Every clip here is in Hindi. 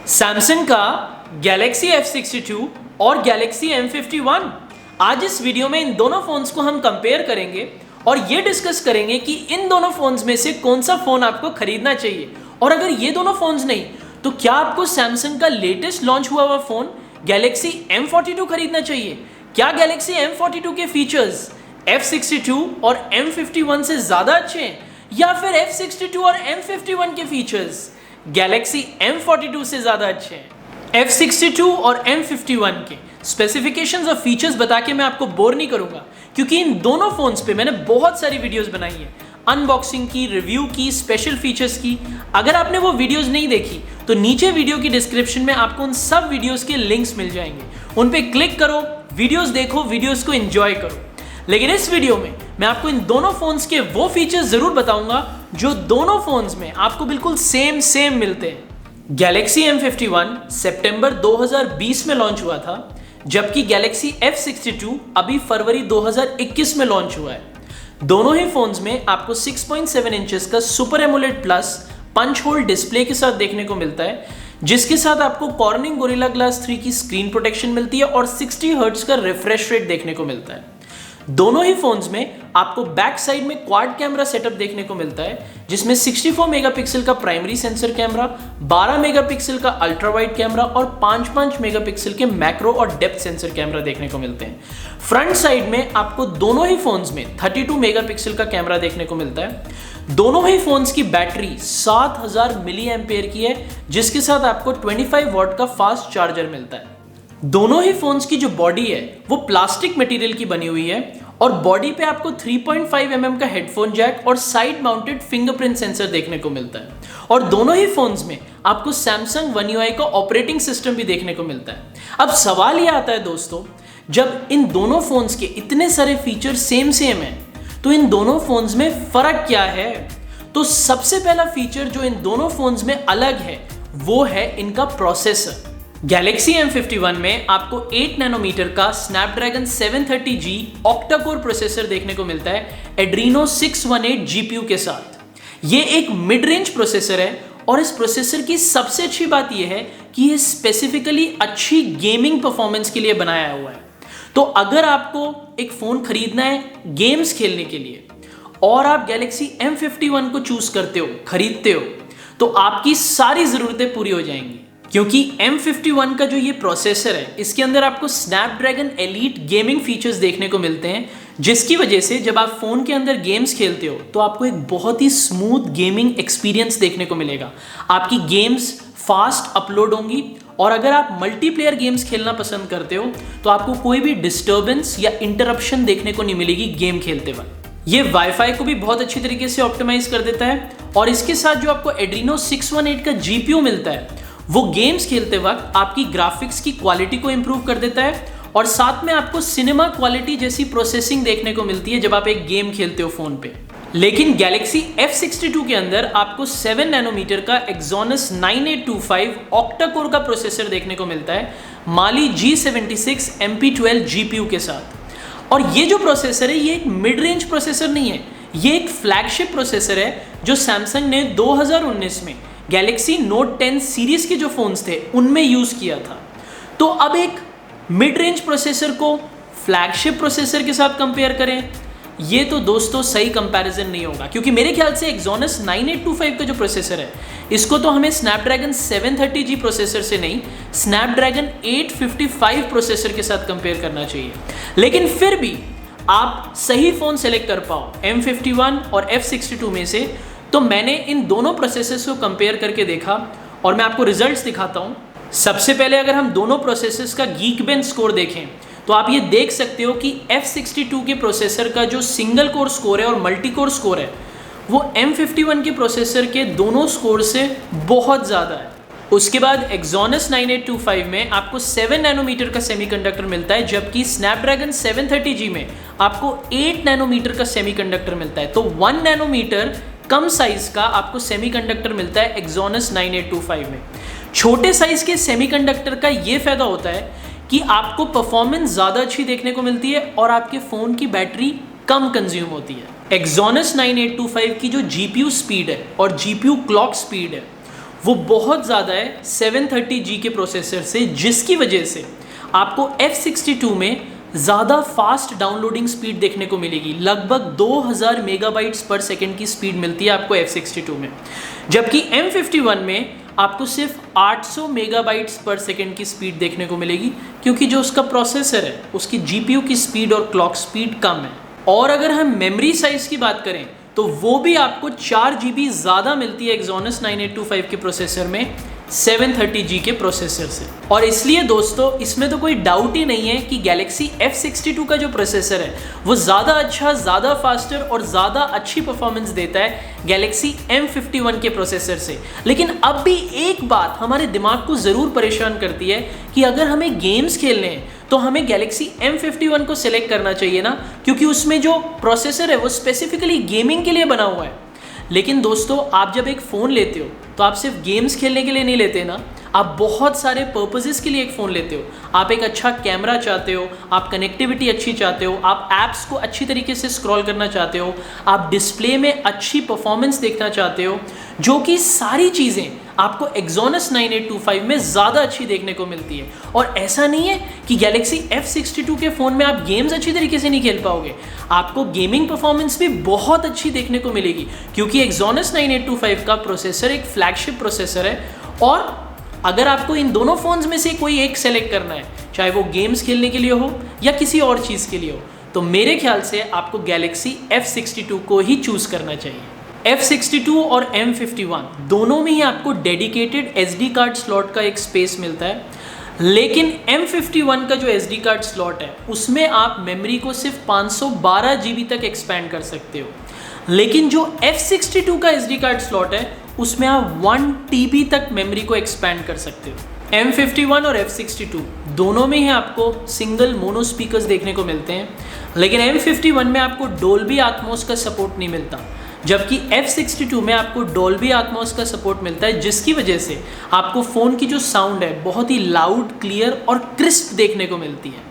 सैमसंग का Galaxy F62 और Galaxy M51। आज इस वीडियो में इन दोनों फोन्स को हम कंपेयर करेंगे और ये डिस्कस करेंगे कि इन दोनों फोन्स में से कौन सा फोन आपको खरीदना चाहिए, और अगर ये दोनों फोन्स नहीं तो क्या आपको सैमसंग का लेटेस्ट लॉन्च हुआ हुआ फोन Galaxy M42 खरीदना चाहिए। क्या Galaxy M42 के फीचर्स F62 और M51 से ज्यादा अच्छे हैं, या फिर F62 और M51 के फीचर्स Galaxy M42 से ज़्यादा अच्छे हैं। F62 और M51 के स्पेसिफिकेशंस और फीचर्स बता के मैं आपको बोर नहीं करूंगा, क्योंकि इन दोनों फोन्स पे मैंने बहुत सारी वीडियोस बनाई है, अनबॉक्सिंग की, रिव्यू की, स्पेशल फीचर्स की। अगर आपने वो वीडियोस नहीं देखी तो नीचे वीडियो की डिस्क्रिप्शन में आपको उन सब वीडियोस के लिंक्स मिल जाएंगे, उन पे क्लिक करो, वीडियोस देखो, वीडियोस को एंजॉय करो। लेकिन इस वीडियो में मैं आपको इन दोनों फोन्स के वो फीचर्स जरूर बताऊंगा जो दोनों फोन्स में आपको बिल्कुल सेम मिलते हैं। Galaxy M51 सितंबर 2020 में लॉन्च हुआ था, जबकि Galaxy F62 अभी फरवरी 2021 में लॉन्च हुआ है। दोनों ही फोन्स में आपको 6.7 इंचेस का super AMOLED plus punch hole display के साथ देखने को मिलता है, जिसके साथ आपको कॉर्निंग गोरिल्ला ग्लास 3 की स्क्रीन प्रोटेक्शन मिलती है और 60 हर्ट्ज का रिफ्रेश रेट देखने को मिलता है। दोनों ही फोन्स में आपको बैक साइड में क्वाड कैमरा सेटअप देखने को मिलता है, जिसमें 64 मेगापिक्सल का प्राइमरी सेंसर कैमरा, 12 मेगापिक्सल का अल्ट्रा वाइड कैमरा और 5 मेगापिक्सल के मैक्रो और डेप्थ सेंसर कैमरा देखने को मिलते हैं। फ्रंट साइड में आपको दोनों ही फोन्स में 32 मेगापिक्सल का कैमरा देखने को मिलता है। दोनों ही फोन्स की बैटरी 7000 मिली एम्पेयर की है, जिसके साथ आपको 25 वॉट का फास्ट चार्जर मिलता है। दोनों ही फोन्स की जो बॉडी है वो प्लास्टिक मटेरियल की बनी हुई है, और बॉडी पे आपको 3.5 mm का हेडफोन जैक और साइड माउंटेड फिंगरप्रिंट सेंसर देखने को मिलता है। और दोनों ही फोन्स में आपको Samsung One UI का ऑपरेटिंग सिस्टम भी देखने को मिलता है। अब सवाल ये आता है दोस्तों, जब इन दोनों फोन्स के इतने सारे फीचर सेम हैं तो इन दोनों फोन्स में फर्क क्या है? तो सबसे पहला फीचर जो इन दोनों फोन्स में अलग है वो है इनका प्रोसेसर। Galaxy M51 में आपको 8 नैनोमीटर का Snapdragon 730G ऑक्टा-कोर प्रोसेसर देखने को मिलता है Adreno 618 GPU के साथ। ये एक मिड रेंज प्रोसेसर है, और इस प्रोसेसर की सबसे अच्छी बात यह है कि ये स्पेसिफिकली अच्छी गेमिंग परफॉर्मेंस के लिए बनाया हुआ है। तो अगर आपको एक फ़ोन खरीदना है गेम्स खेलने के लिए और आप Galaxy M51 को चूज करते हो, खरीदते हो, तो आपकी सारी ज़रूरतें पूरी हो जाएंगी, क्योंकि M51 का जो ये प्रोसेसर है इसके अंदर आपको Snapdragon Elite गेमिंग फीचर्स देखने को मिलते हैं, जिसकी वजह से जब आप फ़ोन के अंदर गेम्स खेलते हो तो आपको एक बहुत ही स्मूथ गेमिंग एक्सपीरियंस देखने को मिलेगा। आपकी गेम्स फास्ट अपलोड होंगी, और अगर आप मल्टीप्लेयर गेम्स खेलना पसंद करते हो तो आपको कोई भी डिस्टर्बेंस या इंटरप्शन देखने को नहीं मिलेगी गेम खेलते वक्त। ये वाईफाई को भी बहुत अच्छी तरीके से ऑप्टिमाइज कर देता है, और इसके साथ जो आपको Adreno 618 का GPU मिलता है वो गेम्स खेलते वक्त आपकी ग्राफिक्स की क्वालिटी को इंप्रूव कर देता है, और साथ में आपको सिनेमा क्वालिटी जैसी प्रोसेसिंग देखने को मिलती है जब आप एक गेम खेलते हो फोन पे। लेकिन Galaxy F62 के अंदर आपको 7 नैनोमीटर का Exynos 9825 ऑक्टा-कोर का प्रोसेसर देखने को मिलता है Mali G76 MP12 GPU के साथ। और ये जो प्रोसेसर है ये एक मिड रेंज प्रोसेसर नहीं है, ये एक फ्लैगशिप प्रोसेसर है जो सैमसंग ने 2019 में Galaxy Note 10 सीरीज के जो फोन्स थे उनमें यूज किया था। तो अब एक मिड रेंज प्रोसेसर को फ्लैगशिप प्रोसेसर के साथ कंपेयर करें, ये तो दोस्तों सही कंपैरिजन नहीं होगा, क्योंकि मेरे ख्याल से Exynos 9825 का जो प्रोसेसर है इसको तो हमें Snapdragon 730G प्रोसेसर से नहीं, Snapdragon 855 प्रोसेसर के साथ कंपेयर करना चाहिए। लेकिन फिर भी आप सही फोन सेलेक्ट कर पाओ M51 और F62 में से, तो मैंने इन दोनों प्रोसेसर्स को कंपेयर करके देखा और मैं आपको रिजल्ट्स दिखाता हूं। सबसे पहले अगर हम दोनों प्रोसेसर्स का Geekbench स्कोर देखें तो आप ये देख सकते हो कि F62 के प्रोसेसर का जो सिंगल कोर स्कोर है और मल्टी कोर स्कोर है वो M51 के प्रोसेसर के दोनों स्कोर से बहुत ज़्यादा है। उसके बाद Exynos 9825 में आपको 7 नैनोमीटर का सेमीकंडक्टर मिलता है, जबकि Snapdragon 730G में आपको 8 नैनोमीटर का सेमीकंडक्टर मिलता है। तो 1 नैनोमीटर कम साइज का आपको सेमीकंडक्टर मिलता है Exynos 9825 में। छोटे साइज के सेमीकंडक्टर का ये फायदा होता है कि आपको परफॉर्मेंस ज़्यादा अच्छी देखने को मिलती है और आपके फ़ोन की बैटरी कम कंज्यूम होती है। Exynos 9825 की जो GPU स्पीड है और GPU क्लॉक स्पीड है वो बहुत ज़्यादा है 730G के प्रोसेसर से, जिसकी वजह से आपको F62 में ज़्यादा फास्ट डाउनलोडिंग स्पीड देखने को मिलेगी। लगभग 2000 मेगाबाइट्स पर सेकेंड की स्पीड मिलती है आपको F62 में, जबकि M51 में आपको सिर्फ 800 मेगाबाइट्स पर सेकेंड की स्पीड देखने को मिलेगी, क्योंकि जो उसका प्रोसेसर है उसकी GPU की स्पीड और क्लॉक स्पीड कम है। और अगर हम मेमोरी साइज़ की बात करें तो वो भी आपको 4 GB ज़्यादा मिलती है Exynos 9825 के प्रोसेसर में 730G के प्रोसेसर से। और इसलिए दोस्तों इसमें तो कोई डाउट ही नहीं है कि Galaxy F62 का जो प्रोसेसर है वो ज़्यादा अच्छा, ज़्यादा फास्टर और ज़्यादा अच्छी परफॉर्मेंस देता है Galaxy M51 के प्रोसेसर से। लेकिन अब भी एक बात हमारे दिमाग को ज़रूर परेशान करती है कि अगर हमें गेम्स खेलने हैं तो हमें Galaxy M51 को सिलेक्ट करना चाहिए ना, क्योंकि उसमें जो प्रोसेसर है वो स्पेसिफिकली गेमिंग के लिए बना हुआ है। लेकिन दोस्तों आप जब एक फ़ोन लेते हो तो आप सिर्फ गेम्स खेलने के लिए नहीं लेते ना, आप बहुत सारे पर्पसेस के लिए एक फ़ोन लेते हो। आप एक अच्छा कैमरा चाहते हो, आप कनेक्टिविटी अच्छी चाहते हो, आप ऐप्स को अच्छी तरीके से स्क्रॉल करना चाहते हो, आप डिस्प्ले में अच्छी परफॉर्मेंस देखना चाहते हो, जो कि सारी चीज़ें आपको Exynos 9825 में ज़्यादा अच्छी देखने को मिलती है। और ऐसा नहीं है कि Galaxy F62 के फ़ोन में आप गेम्स अच्छी तरीके से नहीं खेल पाओगे, आपको गेमिंग परफॉर्मेंस भी बहुत अच्छी देखने को मिलेगी, क्योंकि Exynos 9825 का प्रोसेसर एक फ्लैगशिप प्रोसेसर है। और अगर आपको इन दोनों फ़ोन्स में से कोई एक सेलेक्ट करना है, चाहे वो गेम्स खेलने के लिए हो या किसी और चीज़ के लिए हो, तो मेरे ख्याल से आपको Galaxy F62 को ही चूज़ करना चाहिए। F62 और M51 दोनों में ही आपको डेडिकेटेड SD कार्ड स्लॉट का एक स्पेस मिलता है, लेकिन M51 का जो SD कार्ड स्लॉट है उसमें आप मेमोरी को सिर्फ 512 GB तक एक्सपैंड कर सकते हो। लेकिन जो F62 का SD कार्ड स्लॉट है उसमें आप 1 TB तक मेमोरी को एक्सपैंड कर सकते हो। M51 और F62 दोनों में ही आपको सिंगल मोनो स्पीकर्स देखने को मिलते हैं, लेकिन M51 में आपको डोल्बी एटमॉस का सपोर्ट नहीं मिलता, जबकि F62 में आपको डोल्बी एटमॉस का सपोर्ट मिलता है, जिसकी वजह से आपको फ़ोन की जो साउंड है बहुत ही लाउड, क्लियर और क्रिस्प देखने को मिलती है।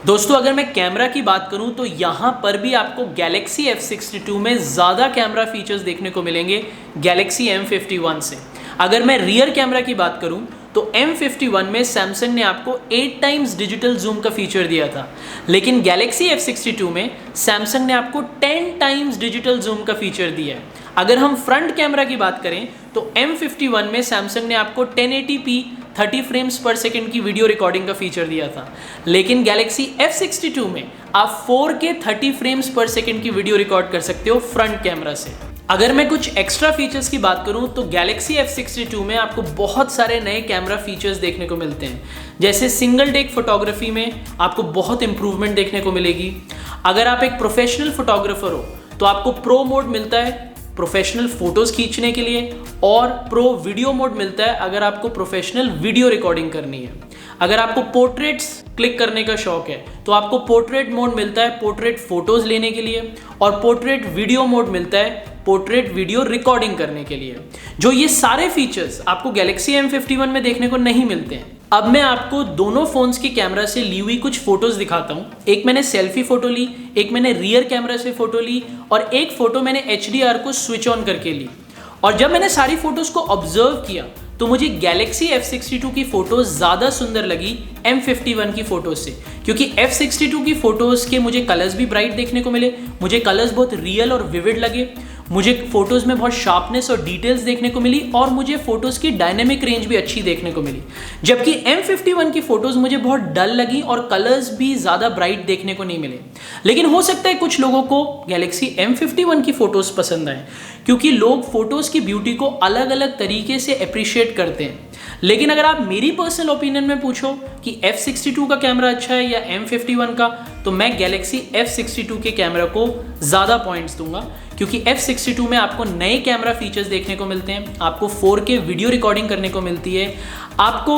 दोस्तों अगर मैं कैमरा की बात करूं तो यहाँ पर भी आपको Galaxy F62 में ज़्यादा कैमरा फीचर्स देखने को मिलेंगे Galaxy M51 से। अगर मैं रियर कैमरा की बात करूं तो M51 में सैमसंग ने आपको 8 टाइम्स डिजिटल जूम का फीचर दिया था, लेकिन Galaxy F62 में सैमसंग ने आपको 10 टाइम्स डिजिटल जूम का फीचर दिया है। अगर हम फ्रंट कैमरा की बात करें तो M51 में सैमसंग ने आपको 1080p 30 फ्रेम्स पर सेकेंड की वीडियो रिकॉर्डिंग का फीचर दिया था, लेकिन Galaxy F62 में आप 4K 30 फ्रेम्स पर सेकेंड की वीडियो रिकॉर्ड कर सकते हो फ्रंट कैमरा से। अगर मैं कुछ एक्स्ट्रा फीचर्स की बात करूं तो Galaxy F62 में आपको बहुत सारे नए कैमरा फीचर्स देखने को मिलते हैं, जैसे सिंगल टेक फोटोग्राफी में आपको बहुत इंप्रूवमेंट देखने को मिलेगी। अगर आप एक प्रोफेशनल फोटोग्राफर हो तो आपको प्रो मोड मिलता है प्रोफेशनल फोटोज़ खींचने के लिए, और प्रो वीडियो मोड मिलता है अगर आपको प्रोफेशनल वीडियो रिकॉर्डिंग करनी है। अगर आपको पोर्ट्रेट्स क्लिक करने का शौक है तो आपको पोर्ट्रेट मोड मिलता है पोर्ट्रेट फोटोज़ लेने के लिए, और पोर्ट्रेट वीडियो मोड मिलता है पोर्ट्रेट वीडियो रिकॉर्डिंग करने के लिए। जो ये सारे फीचर्स आपको Galaxy M51 में देखने को नहीं मिलते हैं। अब मैं आपको दोनों फ़ोन्स के कैमरा से ली हुई कुछ फ़ोटोज़ दिखाता हूँ। एक मैंने सेल्फी फ़ोटो ली, एक मैंने रियर कैमरा से फ़ोटो ली, और एक फ़ोटो मैंने HDR को स्विच ऑन करके ली। और जब मैंने सारी फ़ोटोज़ को ऑब्जर्व किया तो मुझे Galaxy F62 की फ़ोटोज़ ज़्यादा सुंदर लगी M51 की फ़ोटोज़ से, क्योंकि F62 की फ़ोटोज़ के मुझे कलर्स भी ब्राइट देखने को मिले, मुझे कलर्स बहुत रियल और विविड लगे, मुझे फ़ोटोज़ में बहुत शार्पनेस और डिटेल्स देखने को मिली, और मुझे फ़ोटोज़ की डायनेमिक रेंज भी अच्छी देखने को मिली। जबकि M51 की फ़ोटोज़ मुझे बहुत डल लगी और कलर्स भी ज़्यादा ब्राइट देखने को नहीं मिले। लेकिन हो सकता है कुछ लोगों को Galaxy M51 की फ़ोटोज़ पसंद आए, क्योंकि लोग फ़ोटोज़ की ब्यूटी को अलग अलग तरीके से अप्रिशिएट करते हैं। लेकिन अगर आप मेरी पर्सनल ओपिनियन में पूछो कि F62 का कैमरा अच्छा है या M51 का, तो मैं Galaxy F62 के कैमरा को ज़्यादा पॉइंट्स दूंगा, क्योंकि F62 में आपको नए कैमरा फीचर्स देखने को मिलते हैं, आपको 4K वीडियो रिकॉर्डिंग करने को मिलती है, आपको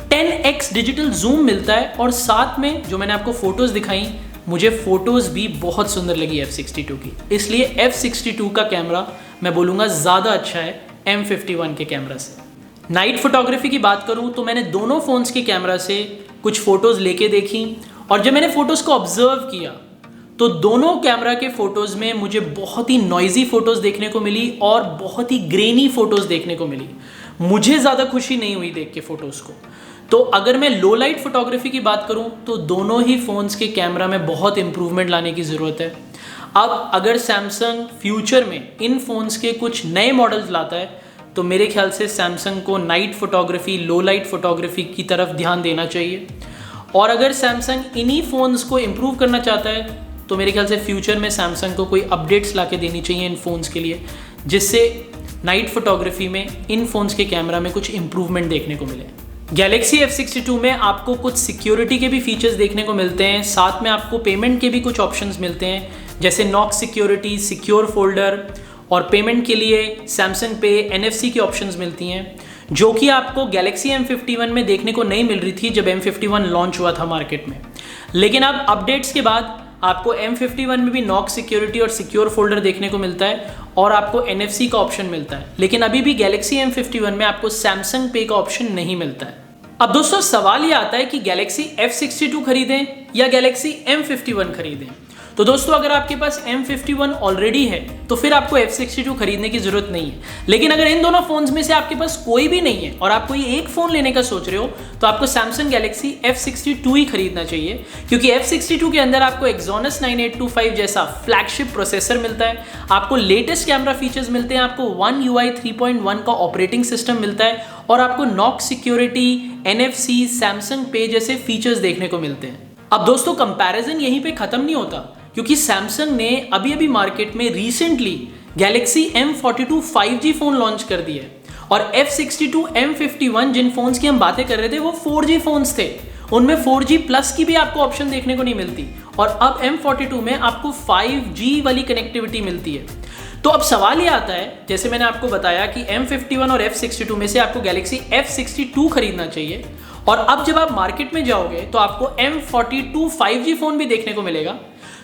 10x डिजिटल जूम मिलता है, और साथ में जो मैंने आपको फ़ोटोज़ दिखाई, मुझे फ़ोटोज़ भी बहुत सुंदर लगी F62 की। इसलिए F62 का कैमरा मैं बोलूँगा ज़्यादा अच्छा है M51 के कैमरा से। नाइट फोटोग्राफी की बात करूं तो मैंने दोनों फ़ोन्स के कैमरा से कुछ फ़ोटोज़ लेके देखी, और जब मैंने फ़ोटोज़ को ऑब्ज़र्व किया तो दोनों कैमरा के फ़ोटोज़ में मुझे बहुत ही नॉइज़ी फ़ोटोज़ देखने को मिली और बहुत ही ग्रेनी फ़ोटोज़ देखने को मिली। मुझे ज़्यादा खुशी नहीं हुई देख के फ़ोटोज़ को। तो अगर मैं लो लाइट फोटोग्राफी की बात करूं तो दोनों ही फ़ोन्स के कैमरा में बहुत इंप्रूवमेंट लाने की ज़रूरत है। अब अगर सैमसंग फ्यूचर में इन फ़ोन्स के कुछ नए मॉडल्स लाता है तो मेरे ख्याल से सैमसंग को नाइट फोटोग्राफी, लो लाइट फोटोग्राफी की तरफ ध्यान देना चाहिए। और अगर सैमसंग इन्हीं फ़ोन्स को इम्प्रूव करना चाहता है तो मेरे ख्याल से फ्यूचर में सैमसंग को कोई अपडेट्स ला के देनी चाहिए इन फ़ोन्स के लिए, जिससे नाइट फोटोग्राफी में इन फ़ोन्स के कैमरा में कुछ इंप्रूवमेंट देखने को मिले। गैलेक्सी F62 में आपको कुछ सिक्योरिटी के भी फीचर्स देखने को मिलते हैं, साथ में आपको पेमेंट के भी कुछ ऑप्शंस मिलते हैं, जैसे नॉक सिक्योरिटी, सिक्योर फोल्डर, और पेमेंट के लिए सैमसंग पे, NFC की ऑप्शंस मिलती हैं, जो कि आपको गैलेक्सी M51 में देखने को नहीं मिल रही थी जब M51 लॉन्च हुआ था मार्केट में। लेकिन अब अपडेट्स के बाद आपको M51 में भी नॉक सिक्योरिटी और सिक्योर फोल्डर देखने को मिलता है और आपको NFC का ऑप्शन मिलता है। लेकिन अभी भी गैलेक्सी M51 में आपको सैमसंग पे का ऑप्शन नहीं मिलता है। अब दोस्तों सवाल ये आता है कि गैलेक्सी F62 खरीदें या गैलेक्सी M51 खरीदें। तो दोस्तों अगर आपके पास M51 ऑलरेडी है तो फिर आपको F62 खरीदने की जरूरत नहीं है। लेकिन अगर इन दोनों फोन्स में से आपके पास कोई भी नहीं है और आप कोई एक फोन लेने का सोच रहे हो तो आपको सैमसंग गैलेक्सी F62 ही खरीदना चाहिए, क्योंकि F62 के अंदर आपको Exynos 9825 जैसा फ्लैगशिप प्रोसेसर मिलता है, आपको लेटेस्ट कैमरा फीचर्स मिलते हैं, आपको One UI 3.1 का ऑपरेटिंग सिस्टम मिलता है और आपको नॉक सिक्योरिटी, NFC, सैमसंग पे जैसे फीचर्स देखने को मिलते हैं। अब दोस्तों कंपैरिजन यहीं पे खत्म नहीं होता, क्योंकि सैमसंग ने अभी मार्केट में recently Galaxy M42 5G phone launch कर दिया है और F62, M51 जिन फोन्स की हम बातें कर रहे थे वो 4G फोन्स थे, उनमें 4G प्लस की भी आपको ऑप्शन देखने को नहीं मिलती और अब M42 में आपको 5G वाली कनेक्टिविटी मिलती है। तो अब सवाल ये आता है, जैसे मैंने आपको बताया कि M51 और F62 में से आपको गैलेक्सी F62 खरीदना चाहिए और अब जब आप मार्केट में जाओगे तो आपको M42 5G फोन भी देखने को मिलेगा।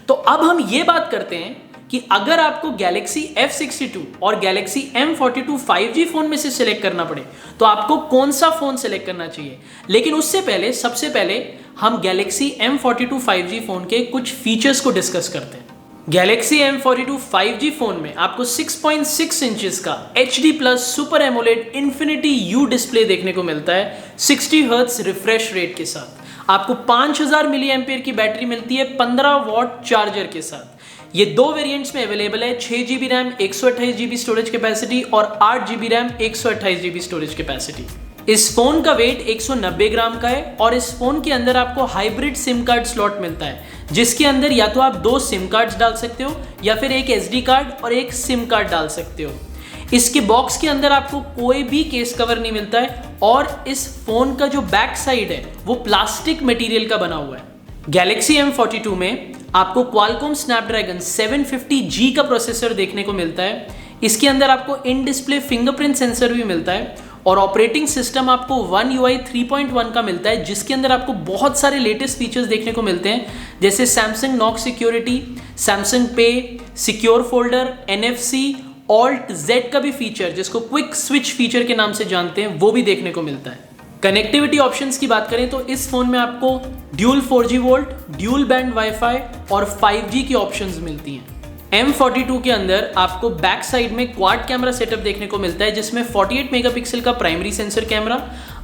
तो अब हम ये बात करते हैं कि अगर आपको गैलेक्सी F62 और गैलेक्सी M42 5G फोन में से सिलेक्ट करना पड़े तो आपको कौन सा फोन सिलेक्ट करना चाहिए। लेकिन उससे पहले सबसे पहले हम गैलेक्सी M42 5G फोन के कुछ फीचर्स को डिस्कस करते हैं। गैलेक्सी M42 5G फोन में आपको 6.6 इंचेस का HD+ super AMOLED infinity U display देखने को मिलता है 60 हर्ट्ज रिफ्रेश रेट के साथ। आपको 5000 मिली एम्पियर की बैटरी मिलती है 15 वॉट चार्जर के साथ। ये दो वेरिएंट्स में अवेलेबल है, 6GB RAM 128GB storage capacity और 8GB RAM 128GB storage capacity. इस फोन का वेट 190 ग्राम का है और इस फोन के अंदर आपको हाइब्रिड सिम कार्ड स्लॉट मिलता है, जिसके अंदर या तो आप 2 सिम कार्ड्स डाल सकते हो या फिर एक SD कार्ड और एक सिम कार्ड डाल सकते हो। इसके बॉक्स के अंदर आपको कोई भी केस कवर नहीं मिलता है और इस फोन का जो बैक साइड है वो प्लास्टिक मटेरियल का बना हुआ है। गैलेक्सी M42 में आपको Qualcomm Snapdragon 750G का प्रोसेसर देखने को मिलता है। इसके अंदर आपको इन डिस्प्ले फिंगरप्रिंट सेंसर भी मिलता है और ऑपरेटिंग सिस्टम आपको One UI 3.1 का मिलता है, जिसके अंदर आपको बहुत सारे लेटेस्ट फीचर्स देखने को मिलते हैं, जैसे सैमसंग नॉक सिक्योरिटी, सैमसंग पे, secure folder, NFC, Alt Z का भी फीचर जिसको क्विक स्विच फीचर के नाम से जानते हैं वो भी देखने को मिलता है। कनेक्टिविटी ऑप्शंस की बात करें तो इस फोन में आपको dual 4G volt, dual band wifi और 5G की ऑप्शंस मिलती हैं। M42 के अंदर आपको बैक साइड में क्वाड कैमरा सेटअप देखने को मिलता है, जिसमें 48 मेगापिक्सल का प्राइमरी सेंसर कैमरा,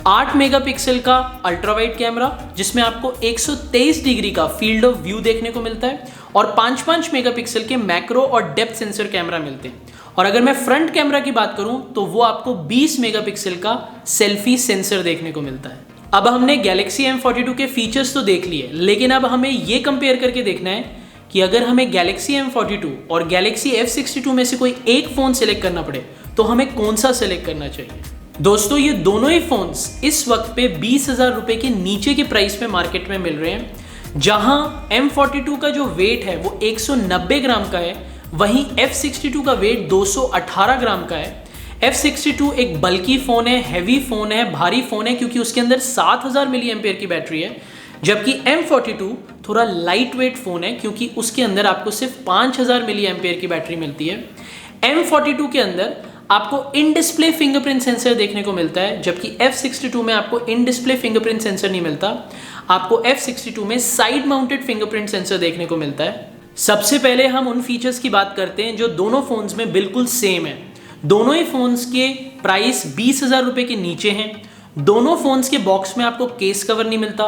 8 मेगापिक्सल का अल्ट्रा वाइड कैमरा जिसमें आपको 123 डिग्री का फील्ड ऑफ व्यू देखने को मिलता है और 5 मेगापिक्सल के मैक्रो और डेप्थ सेंसर कैमरा मिलते हैं। और अगर मैं फ्रंट कैमरा की बात करूं तो वो आपको 20 मेगापिक्सल का सेल्फी सेंसर देखने को मिलता है। अब हमने गैलेक्सी M42 के फीचर्स तो देख लिए, लेकिन अब हमें ये कंपेयर करके देखना है कि अगर हमें गैलेक्सी M42 और गैलेक्सी F62 में से कोई एक फ़ोन सेलेक्ट करना पड़े तो हमें कौन सा सेलेक्ट करना चाहिए। दोस्तों ये दोनों ही फ़ोन्स इस वक्त पे 20,000 रुपये के नीचे के प्राइस पे मार्केट में मिल रहे हैं। जहां M42 का जो वेट है वो 190 ग्राम का है, वहीं F62 का वेट 218 ग्राम का है। F62 एक बल्कि फ़ोन है, हैवी फ़ोन है, भारी फ़ोन है, क्योंकि उसके अंदर 7000 मिली एम्पियर की बैटरी है, जबकि M42 थोड़ा लाइट वेट फ़ोन है क्योंकि उसके अंदर आपको सिर्फ 5000 मिली एम्पियर की बैटरी मिलती है। M42 के अंदर आपको इन डिस्प्ले फिंगरप्रिंट सेंसर देखने को मिलता है, जबकि F62 में आपको इन डिस्प्ले फिंगरप्रिंट सेंसर नहीं मिलता। आपको F62 में साइड माउंटेड फिंगरप्रिंट सेंसर देखने को मिलता है। सबसे पहले हम उन फीचर्स की बात करते हैं जो दोनों फोन्स में बिल्कुल सेम है। दोनों ही फ़ोन्स के प्राइस 20,000 रुपये के नीचे हैं। दोनों फ़ोन्स के बॉक्स में आपको केस कवर नहीं मिलता।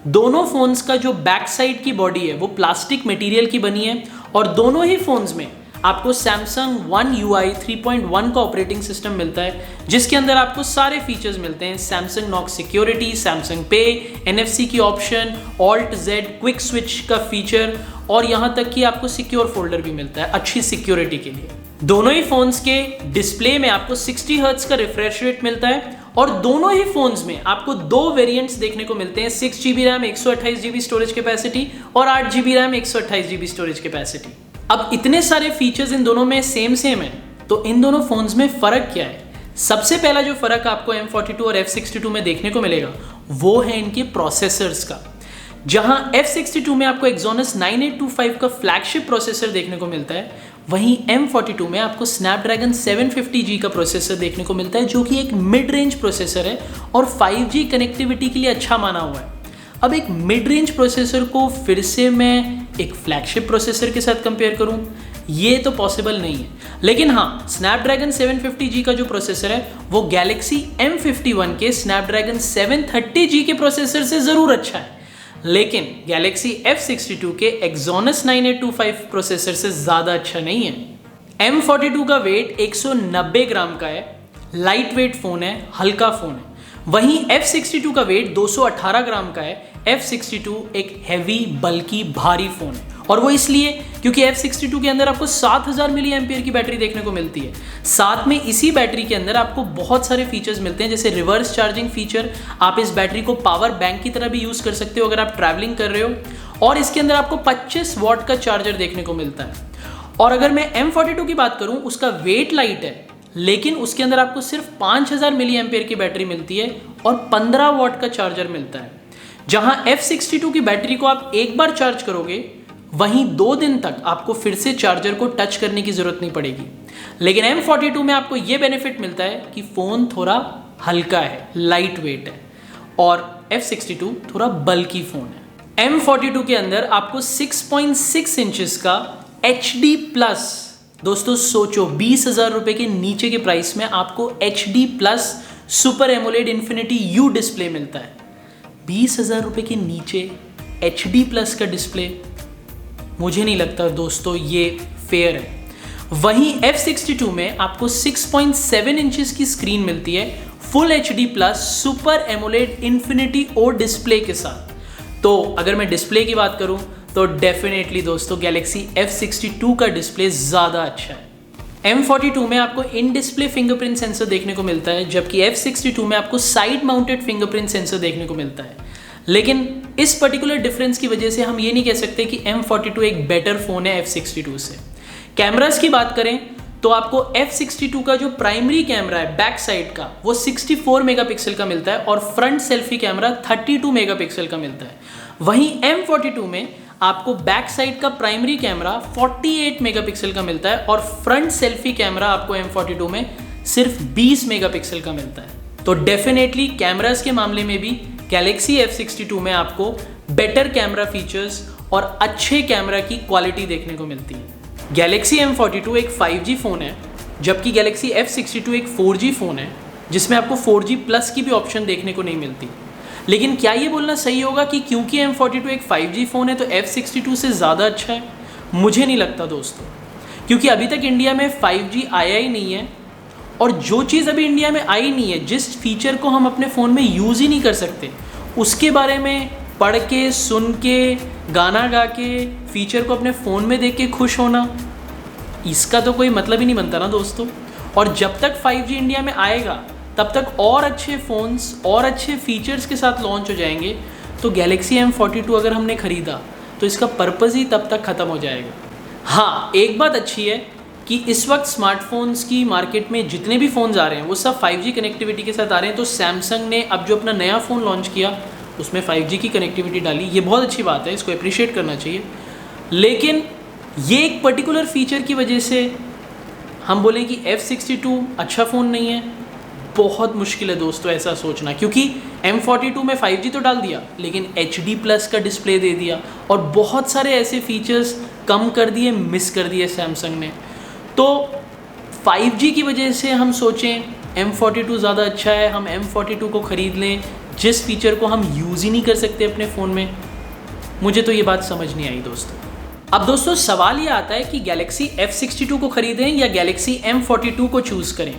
दोनों फ़ोन्स का जो बैक साइड की बॉडी है वो प्लास्टिक मटेरियल की बनी है और दोनों ही फ़ोन्स में आपको Samsung One UI 3.1 का ऑपरेटिंग सिस्टम मिलता है, जिसके अंदर आपको सारे फीचर्स मिलते हैं। Samsung Knox सिक्योरिटी, Samsung पे, NFC की option, Alt Z quick switch का फीचर और यहाँ तक कि आपको सिक्योर फोल्डर भी मिलता है अच्छी सिक्योरिटी के लिए। दोनों ही फोन्स के डिस्प्ले में आपको 60 हर्ट्ज का रिफ्रेश रेट मिलता है और दोनों ही फोन्स में आपको दो वेरिएंट्स देखने को मिलते हैं, 6GB RAM 128GB storage capacity और 8GB RAM 128GB storage capacity. अब इतने सारे फीचर्स इन दोनों में सेम है, तो इन दोनों फोन्स में फर्क क्या है? सबसे पहला जो फर्क आपको M42 और F62 में देखने को मिलेगा वो है इनके प्रोसेसर्स का। जहां F62 में आपको Exynos 9825 का फ्लैगशिप प्रोसेसर देखने को मिलता है, वहीं M42 में आपको Snapdragon 750G का प्रोसेसर देखने को मिलता है, जो कि एक मिड रेंज प्रोसेसर है और 5G कनेक्टिविटी के लिए अच्छा माना हुआ है। अब एक मिड रेंज प्रोसेसर को फिर से मैं एक फ्लैगशिप प्रोसेसर के साथ कंपेयर करूं, ये तो पॉसिबल नहीं है। लेकिन हाँ, Snapdragon 750G का जो प्रोसेसर है वो Galaxy M51 के Snapdragon 730G के प्रोसेसर से ज़रूर अच्छा है, लेकिन Galaxy F62 के Exynos 9825 प्रोसेसर से ज़्यादा अच्छा नहीं है। M42 का वेट 190 ग्राम का है, लाइट वेट फ़ोन है, हल्का फ़ोन है। वहीं F62 का वेट 218 ग्राम का है। F62 एक हैवी बल्कि भारी फ़ोन है और वो इसलिए क्योंकि F62 के अंदर आपको 7000 मिली एम्पियर की बैटरी देखने को मिलती है। साथ में इसी बैटरी के अंदर आपको बहुत सारे फीचर्स मिलते हैं, जैसे रिवर्स चार्जिंग फीचर। आप इस बैटरी को पावर बैंक की तरह भी यूज़ कर सकते हो अगर आप ट्रैवलिंग कर रहे हो, और इसके अंदर आपको 25 वॉट का चार्जर देखने को मिलता है। और अगर मैं M42 की बात करूँ, उसका वेट लाइट है, लेकिन उसके अंदर आपको सिर्फ 5000 मिली एम्पियर की बैटरी मिलती है और 15 वॉट का चार्जर मिलता है। जहां F62 की बैटरी को आप एक बार चार्ज करोगे, वहीं 2 दिन तक आपको फिर से चार्जर को टच करने की ज़रूरत नहीं पड़ेगी। लेकिन M42 में आपको ये बेनिफिट मिलता है कि फ़ोन थोड़ा हल्का है, लाइट वेट है, और F62 थोड़ा बल्की फ़ोन है। M42 के अंदर आपको 6.6 इंचेस का HD प्लस, दोस्तों सोचो 20,000 रुपये के नीचे के प्राइस में आपको HD plus super AMOLED infinity U display मिलता है। 20,000 रुपये के नीचे HD प्लस का डिस्प्ले, मुझे नहीं लगता दोस्तों ये फेयर है। वहीं F62 में आपको 6.7 इंचेस की स्क्रीन मिलती है full HD plus super AMOLED infinity O display के साथ। तो अगर मैं डिस्प्ले की बात करूं तो डेफिनेटली दोस्तों Galaxy F62 का डिस्प्ले ज़्यादा अच्छा है। M42 में आपको इन डिस्प्ले फिंगरप्रिंट सेंसर देखने को मिलता है, जबकि F62 में आपको साइड माउंटेड फिंगरप्रिंट सेंसर देखने को मिलता है। लेकिन इस पर्टिकुलर डिफरेंस की वजह से हम ये नहीं कह सकते कि M42 एक बेटर फ़ोन है F62 से। कैमरास की बात करें तो आपको F62 का जो प्राइमरी कैमरा है बैक साइड का, वो 64 मेगापिक्सल का मिलता है और फ्रंट सेल्फी कैमरा 32 मेगापिक्सल का मिलता है। वहीं M42 में आपको बैक साइड का प्राइमरी कैमरा 48 मेगापिक्सल का मिलता है और फ्रंट सेल्फी कैमरा आपको M42 में सिर्फ 20 मेगापिक्सल का मिलता है। तो डेफिनेटली कैमरास के मामले में भी Galaxy F62 में आपको बेटर कैमरा फीचर्स और अच्छे कैमरा की क्वालिटी देखने को मिलती है। Galaxy M42 एक 5G फ़ोन है, जबकि Galaxy F62 एक 4G फ़ोन है, जिसमें आपको 4G प्लस की भी ऑप्शन देखने को नहीं मिलती। लेकिन क्या ये बोलना सही होगा कि क्योंकि M42 एक 5G फ़ोन है तो F62 से ज़्यादा अच्छा है? मुझे नहीं लगता दोस्तों, क्योंकि अभी तक इंडिया में 5G आया ही नहीं है, और जो चीज़ अभी इंडिया में आई नहीं है, जिस फीचर को हम अपने फ़ोन में यूज़ ही नहीं कर सकते, उसके बारे में पढ़ के, सुन के, गाना गा के, फीचर को अपने फ़ोन में देख के खुश होना, इसका तो कोई मतलब ही नहीं बनता ना दोस्तों। और जब तक 5G इंडिया में आएगा तब तक और अच्छे फ़ोन्स और अच्छे फीचर्स के साथ लॉन्च हो जाएंगे। तो Galaxy M42 अगर हमने ख़रीदा तो इसका पर्पज़ ही तब तक ख़त्म हो जाएगा। हाँ, एक बात अच्छी है कि इस वक्त स्मार्टफोन्स की मार्केट में जितने भी फ़ोन्स आ रहे हैं वो सब 5G कनेक्टिविटी के साथ आ रहे हैं। तो सैमसंग ने अब जो अपना नया फ़ोन लॉन्च किया उसमें 5G की कनेक्टिविटी डाली, ये बहुत अच्छी बात है, इसको अप्रिशिएट करना चाहिए। लेकिन ये एक पर्टिकुलर फीचर की वजह से हम बोलें कि F62 अच्छा फ़ोन नहीं है, बहुत मुश्किल है दोस्तों ऐसा सोचना, क्योंकि M42 में 5G तो डाल दिया लेकिन HD प्लस का डिस्प्ले दे दिया और बहुत सारे ऐसे फीचर्स कम कर दिए, मिस कर दिए सैमसंग ने। तो 5G की वजह से हम सोचें M42 ज़्यादा अच्छा है, हम M42 को ख़रीद लें जिस फीचर को हम यूज़ ही नहीं कर सकते अपने फ़ोन में। मुझे तो ये बात समझ नहीं आई दोस्तों। अब दोस्तों सवाल ये आता है कि Galaxy F62 को ख़रीदें या Galaxy M42 को चूज़ करें।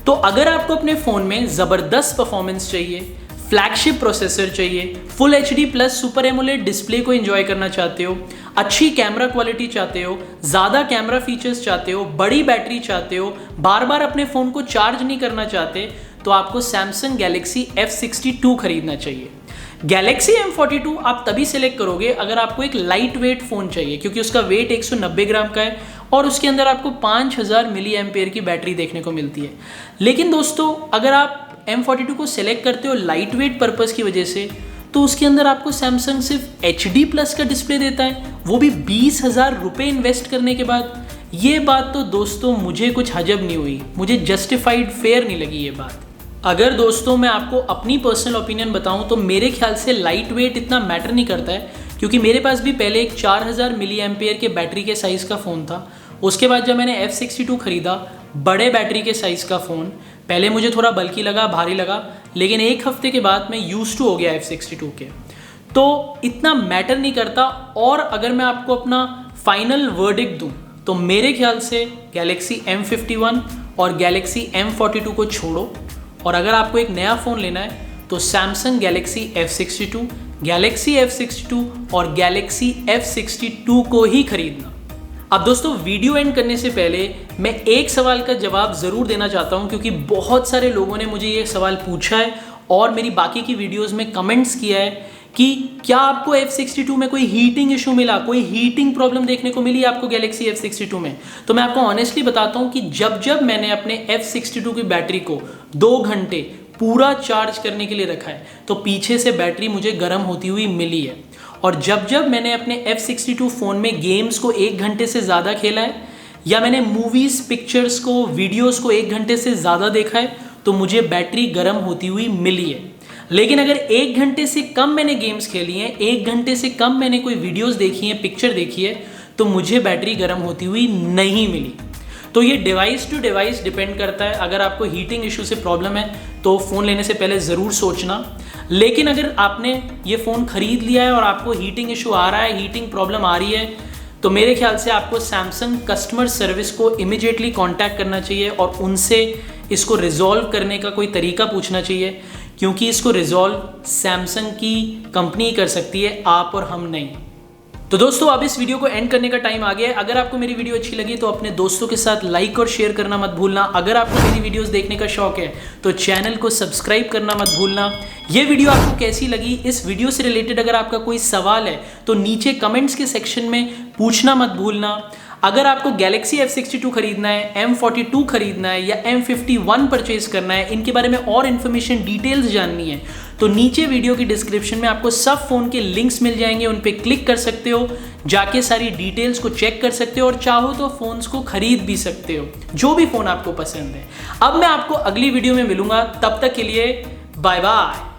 तो अगर आपको अपने फ़ोन में ज़बरदस्त परफॉर्मेंस चाहिए, फ्लैगशिप प्रोसेसर चाहिए, full HD plus super AMOLED display को एंजॉय करना चाहते हो, अच्छी कैमरा क्वालिटी चाहते हो, ज़्यादा कैमरा फीचर्स चाहते हो, बड़ी बैटरी चाहते हो, बार बार अपने फ़ोन को चार्ज नहीं करना चाहते, तो आपको सैमसंग Galaxy F62 खरीदना चाहिए। Galaxy M42 आप तभी सेलेक्ट करोगे अगर आपको एक लाइट वेट फ़ोन चाहिए, क्योंकि उसका वेट 190 ग्राम का है और उसके अंदर आपको 5000 मिली एम्पेयर की बैटरी देखने को मिलती है। लेकिन दोस्तों अगर आप M42 को सेलेक्ट करते हो लाइट वेट पर्पज़ की वजह से, तो उसके अंदर आपको सैमसंग सिर्फ HD प्लस का डिस्प्ले देता है, वो भी 20,000 रुपये इन्वेस्ट करने के बाद। ये बात तो दोस्तों मुझे कुछ हजब नहीं हुई, मुझे जस्टिफाइड फेयर नहीं लगी ये बात। अगर दोस्तों मैं आपको अपनी पर्सनल ओपिनियन बताऊं तो मेरे ख्याल से लाइट वेट इतना मैटर नहीं करता है, क्योंकि मेरे पास भी पहले एक 4000 मिली एम्पेयर के बैटरी के साइज़ का फ़ोन था। उसके बाद जब मैंने F62 ख़रीदा, बड़े बैटरी के साइज़ का फ़ोन, पहले मुझे थोड़ा बल्कि लगा, भारी लगा, लेकिन एक हफ्ते के बाद मैं यूज्ड टू हो गया F62 के, तो इतना मैटर नहीं करता। और अगर मैं आपको अपना फाइनल वर्डिक्ट दूं तो मेरे ख्याल से Galaxy M51 और Galaxy M42 को छोड़ो, और अगर आपको एक नया फ़ोन लेना है तो Samsung Galaxy F62, Galaxy F62 और Galaxy F62 को ही खरीदना। अब दोस्तों वीडियो एंड करने से पहले मैं एक सवाल का जवाब ज़रूर देना चाहता हूं, क्योंकि बहुत सारे लोगों ने मुझे ये सवाल पूछा है और मेरी बाकी की वीडियोस में कमेंट्स किया है कि क्या आपको F62 में कोई हीटिंग इशू मिला, कोई हीटिंग प्रॉब्लम देखने को मिली आपको Galaxy F62 में। तो मैं आपको ऑनेस्टली बताता हूं कि जब मैंने अपने F62 की बैटरी को 2 घंटे पूरा चार्ज करने के लिए रखा है तो पीछे से बैटरी मुझे गर्म होती हुई मिली है। और जब मैंने अपने F62 फ़ोन में गेम्स को 1 घंटे से ज़्यादा खेला है, या मैंने मूवीज़, पिक्चर्स को, वीडियोस को 1 घंटे से ज़्यादा देखा है, तो मुझे बैटरी गर्म होती हुई मिली है। लेकिन अगर 1 घंटे से कम मैंने गेम्स खेली हैं, 1 घंटे से कम मैंने कोई वीडियोस देखी हैं, पिक्चर देखी है, तो मुझे बैटरी गर्म होती हुई नहीं मिली। तो ये डिवाइस टू डिवाइस डिपेंड करता है। अगर आपको हीटिंग इशू से प्रॉब्लम है तो फ़ोन लेने से पहले ज़रूर सोचना। लेकिन अगर आपने ये फ़ोन ख़रीद लिया है और आपको हीटिंग इशू आ रहा है, हीटिंग प्रॉब्लम आ रही है, तो मेरे ख्याल से आपको सैमसंग कस्टमर सर्विस को इमीडिएटली कांटेक्ट करना चाहिए और उनसे इसको रिजॉल्व करने का कोई तरीका पूछना चाहिए, क्योंकि इसको रिजॉल्व सैमसंग की कंपनी कर सकती है, आप और हम नहीं। तो दोस्तों अब इस वीडियो को एंड करने का टाइम आ गया है। अगर आपको मेरी वीडियो अच्छी लगी तो अपने दोस्तों के साथ लाइक और शेयर करना मत भूलना। अगर आपको मेरी वीडियोस देखने का शौक है तो चैनल को सब्सक्राइब करना मत भूलना। ये वीडियो आपको कैसी लगी, इस वीडियो से रिलेटेड अगर आपका कोई सवाल है तो नीचे कमेंट्स के सेक्शन में पूछना मत भूलना। अगर आपको Galaxy F62 खरीदना है, M42 खरीदना है या M51 परचेज करना है, इनके बारे में और इन्फॉर्मेशन डिटेल्स जाननी है, तो नीचे वीडियो की डिस्क्रिप्शन में आपको सब फ़ोन के लिंक्स मिल जाएंगे, उन पे क्लिक कर सकते हो, जाके सारी डिटेल्स को चेक कर सकते हो और चाहो तो फ़ोन्स को खरीद भी सकते हो, जो भी फ़ोन आपको पसंद है। अब मैं आपको अगली वीडियो में मिलूंगा, तब तक के लिए बाय बाय।